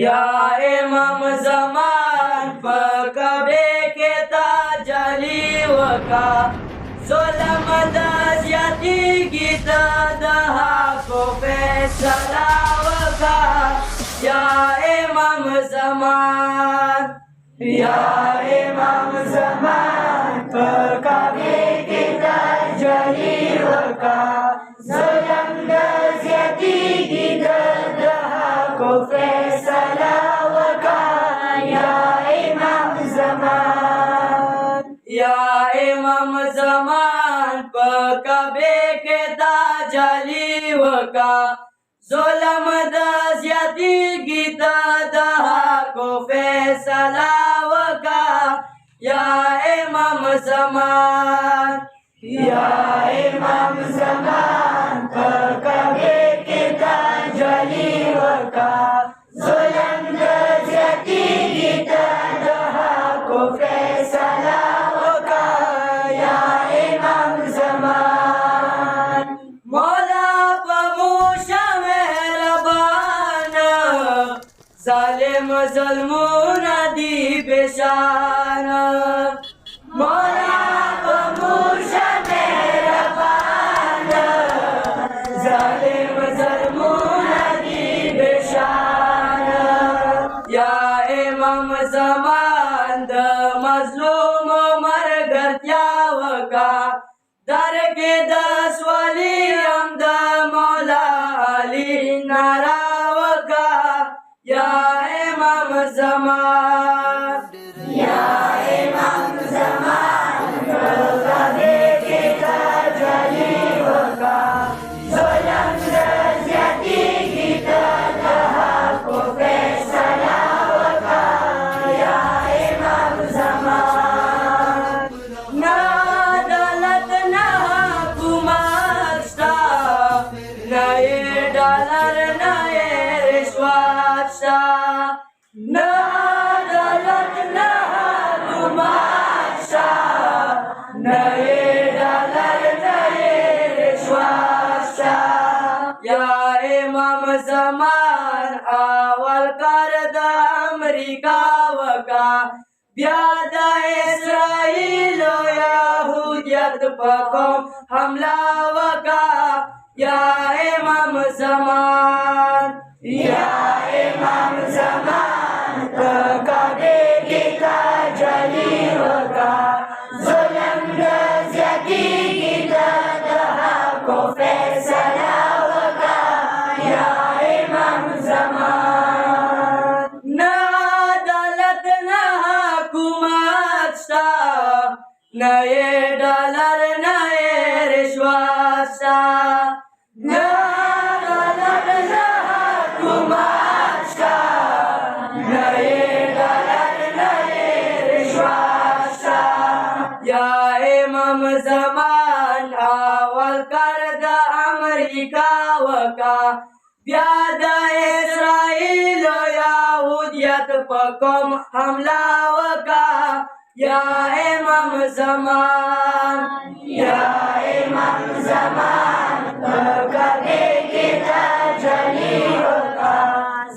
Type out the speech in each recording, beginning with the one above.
या इमाम ज़मान पकबे के ताजली वका ज़ुल्म दज़्यादती गिता दहा को फैसला वका या इमाम ज़मान या इमाम ज़मान पकबे के ताजली वका ज़ुल्म दज़्यादती गिता दहा को फैसला वका या इमाम ज़मान या इमाम ज़मान पकबे के ताजली वका ज़ुल्म दज़्यादती गिता दहा को फैसला वका या इमाम ज़मान या इमाम ज़मान पकबे के ताजली वका ज़ुल्म दज़्यादती गिता दहा को फैसला वका या इमाम ज़मान मौला पमूशा मेहरबान ज़ालिम ज़ुल्मों दी बेशान मौला पमूशा मेहरबान ज़ालिम ज़ुल्मों दी बेशान या इमाम ज़मान द मज़लूम मर गया वका दर के दस वली हमद मौला अली नारा वका या इमाम ज़मान या इमाम ज़मान पकबे के ताजली वका ज़ुल्म दज़्यादती गिता दहा को फैसला वका या इमाम ज़मान ना अदालत ना हुकूमत ना ये डॉलर ना ये रिश्वत ना अदालत ना हुकूमत ना ये डॉलर ना ये रिश्वत या इमाम ज़मान अवल कर द अमरीका वका ब्याद इस्राइल यहूदियत पकम हमला वका या इमाम ज़मान या इमाम ज़मान पकबे के ताजली वका ज़ुल्म दज़्यादती गिता दहा को फैसला वका या इमाम ज़मान ना अदालत ना हुकूमत ना ये डॉलर ना ये रिश्वत ना अदालत ना हुकूमत ना ये डॉलर ना ये रिश्वत या इमाम ज़मान अवल कर द अमरीका वका ब्याद इस्राइल यहूदियत पकम हमला वका या इमाम ज़मान या इमाम ज़मान पकबे के ताजली वका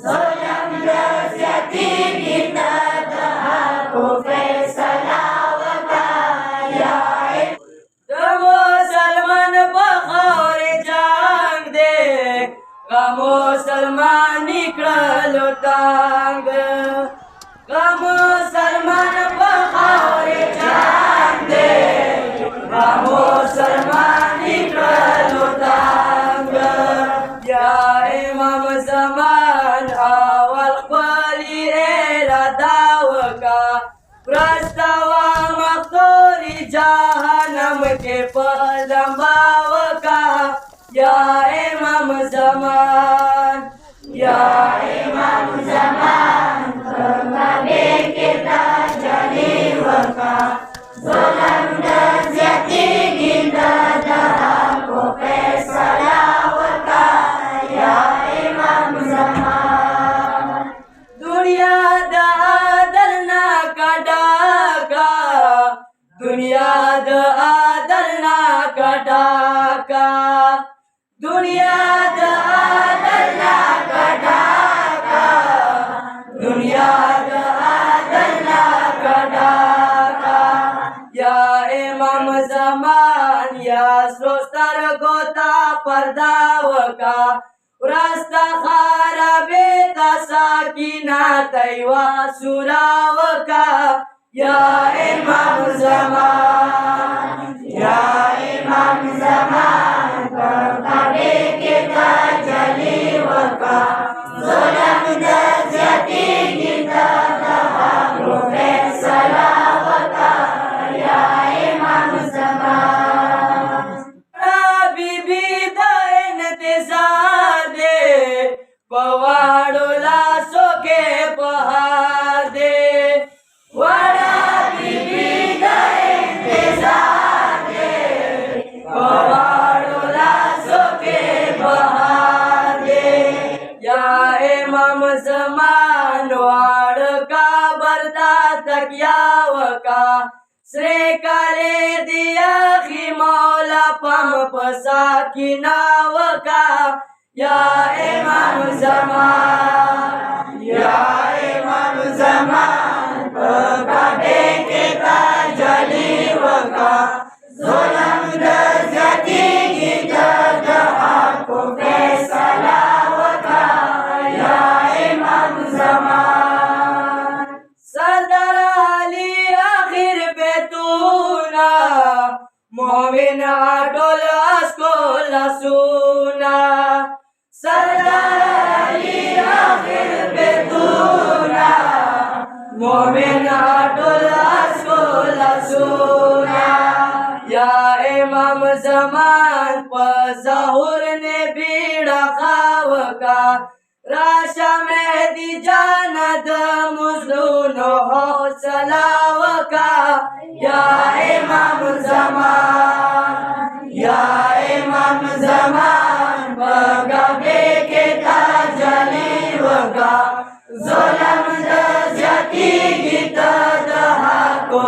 ज़ुल्म दज़्यादती गिता दहा को फैसला वका या मुसलमान बखौर जंग दे मुसलमान निकलो तांग मुसलमान बखौर जंग दे मुसलमान निकलो तांग या इमाम ज़मान अवल खली इरादा वका प्रस्तावा मखतूरी जहन्नम के पलंबा वका या इमाम ज़मान या इमाम ज़मान पकबे के ताजली वका ज़ुल्म दज़्यादती गिता दहा को फैसला वका या इमाम ज़मान दुनिया दा आदल ना कटाका दुनिया दा आदल ना कटा दावका रस्ता खराबे तसा किना तैवा सुरावका या इमाम ज़मान या इमाम ज़मान कबे के ताजली वका ज़ुल्म दज़्यती गिता दहा फैसला वका या इमाम ज़मान बीबी दैन तिज़ादे पवाड़ोला सोके पहादे वड़ा बीबी दैन तिज़ादे पवाड़ोला सोके पहादे या इमाम ज़मान वाड़ का बरदा तकियावका श्रे करे दिया खी मौला पम पसा की नावका या इमाम ज़मान या इमाम ज़मान कबे के ताजली वका ज़ुल्म दज़्यती की जदहा को फैसला वका या इमाम ज़मान सरदार अली आखिर बेतूना मोमिन आटोल आस्को लसूना सरदार अली आखिर बेतूना मोमिन आटोल आस्को लसूना या इमाम ज़मान पज़हुर ने बीड़ा खावका राशा मेहदी जानद मुज़लूनो हौसलावका या इमाम ज़मान या इमाम ज़मान कबे के ताजली वका ज़ुल्म दज़्यती गिता दहा को